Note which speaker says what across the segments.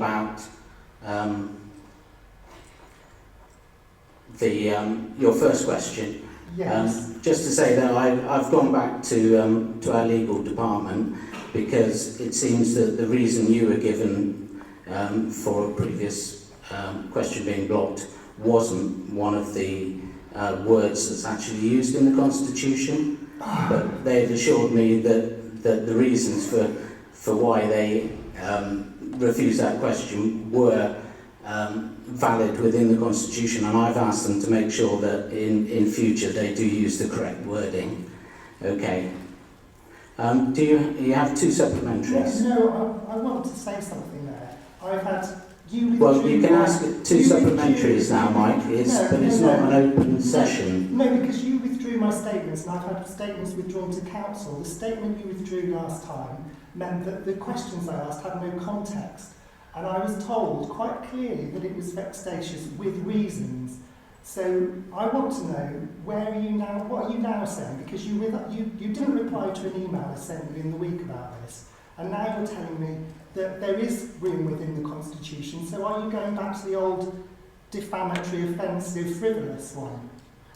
Speaker 1: about your first question.
Speaker 2: Yes.
Speaker 1: Just to say that I've gone back to our legal department, because it seems that the reason you were given for a previous question being blocked wasn't one of the words that's actually used in the Constitution, but they've assured me that the reasons for why they refused that question were valid within the Constitution, and I've asked them to make sure that in future they do use the correct wording. Okay. Do you have two supplementaries?
Speaker 2: Yes, no, I want to say something there. I've had you.
Speaker 1: Well, you can ask two supplementaries now, Mike. But it's not an open session.
Speaker 2: No, because you withdrew my statements, and I've had statements withdrawn to council. The statement you withdrew last time meant that the questions I asked had no context. And I was told quite clearly that it was vexatious with reasons. So I want to know, where are you now? What are you now saying? Because you didn't reply to an email I sent you in the week about this, and now you're telling me that there is room within the Constitution. So are you going back to the old defamatory, offensive, frivolous one?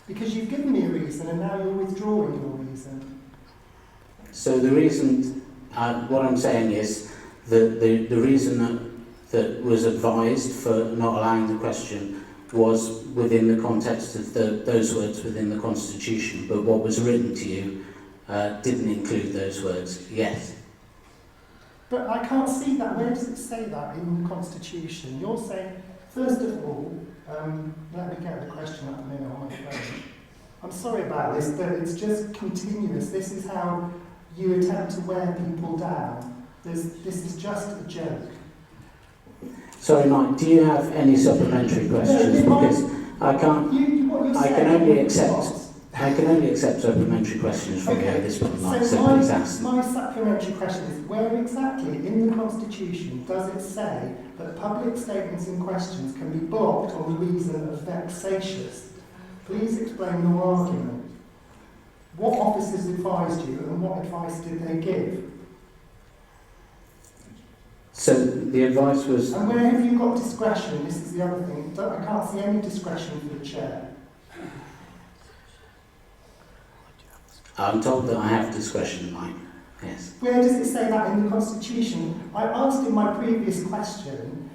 Speaker 2: Because you've given me a reason, and now you're withdrawing your reason.
Speaker 1: So the reason, what I'm saying is that the reason that was advised for not allowing the question was within the context of those words within the Constitution, but what was written to you didn't include those words. Yes.
Speaker 2: But I can't see that. Where does it say that in the Constitution? You're saying, first of all, let me get the question up a minute on my phone. I'm sorry about this, but it's just continuous. This is how you attempt to wear people down. This is just a joke.
Speaker 1: Sorry, Mike, do you have any supplementary questions? Because I can't. I can only accept supplementary questions from you at this point, Mike. So please ask.
Speaker 2: My supplementary question is: where exactly in the Constitution does it say that public statements and questions can be blocked on the reason of vexatious? Please explain your argument. What officers advised you, and what advice did they give?
Speaker 1: So the advice was...
Speaker 2: And where have you got discretion? This is the other thing. I can't see any discretion for the chair.
Speaker 1: I'm told that I have discretion, Mike. Yes.
Speaker 2: Where does it say that in the Constitution? I asked in my previous question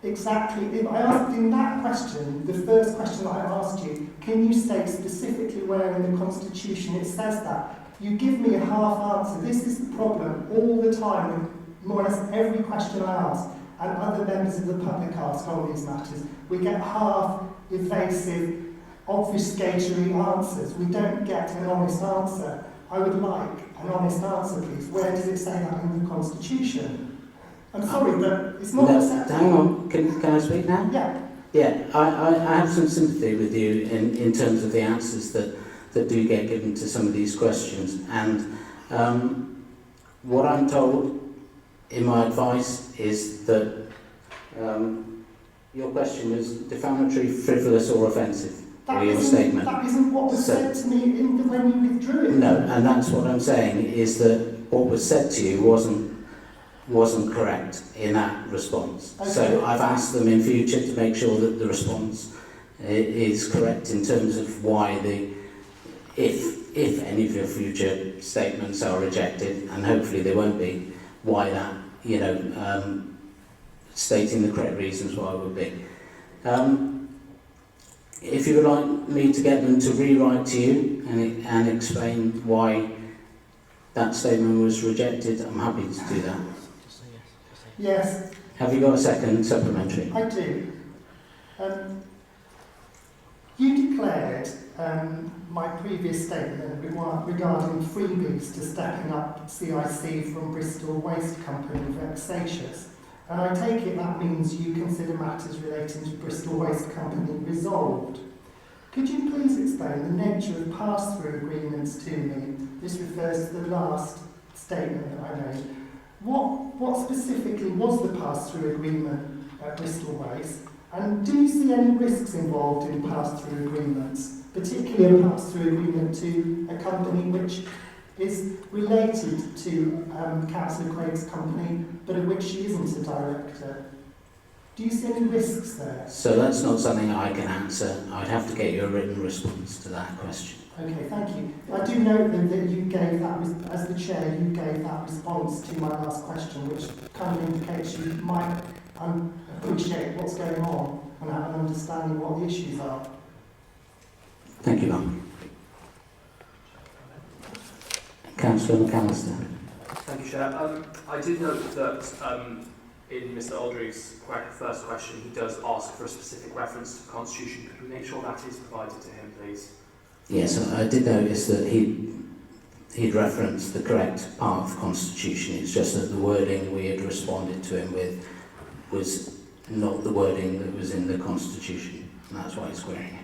Speaker 2: exactly... I asked in that question, the first question that I asked you, can you state specifically where in the Constitution it says that? You give me a half answer. This is the problem all the time with more or less every question I ask, and other members of the public ask on these matters. We get half evasive, obfuscatory answers. We don't get an honest answer. I would like an honest answer, please. Where does it say that in the Constitution? I'm sorry, but it's not acceptable.
Speaker 1: Hang on, can I speak now?
Speaker 2: Yeah.
Speaker 1: Yeah, I have some sympathy with you in terms of the answers that do get given to some of these questions. And what I'm told in my advice is that your question was defamatory, frivolous or offensive, or your statement.
Speaker 2: That isn't what was said to me when you withdrew it.
Speaker 1: No, and that's what I'm saying, is that what was said to you wasn't correct in that response. Okay. So I've asked them in future to make sure that the response is correct in terms of why if any of your future statements are rejected, and hopefully they won't be, why that, stating the correct reasons why it would be. If you would like me to get them to rewrite to you and explain why that statement was rejected, I'm happy to do that.
Speaker 2: Yes.
Speaker 1: Have you got a second supplementary?
Speaker 2: I do. You declared my previous statement regarding freebies to stepping up CIC from Bristol Waste Company vexatious. And I take it that means you consider matters relating to Bristol Waste Company resolved. Could you please explain the nature of pass-through agreements to me? This refers to the last statement that I made. What specifically was the pass-through agreement at Bristol Waste? And do you see any risks involved in pass-through agreements, particularly a pass-through agreement to a company which is related to Councillor Craig's company, but of which she isn't a director? Do you see any risks there?
Speaker 1: So that's not something I can answer. I'd have to get you a written response to that question.
Speaker 2: Okay, thank you. I do note that you gave that, as the chair, you gave that response to my last question, which kind of indicates you might appreciate what's going on and have an understanding what the issues are.
Speaker 1: Thank you, Mark. Councillor McAllister.
Speaker 3: Thank you, Chair. I did note that in Mr. Aldridge's first question, he does ask for a specific reference to the Constitution. Could we make sure that is provided to him, please?
Speaker 1: Yes, I did notice that he'd referenced the correct part of the Constitution. It's just that the wording we had responded to him with was not the wording that was in the Constitution, and that's why he's querying it.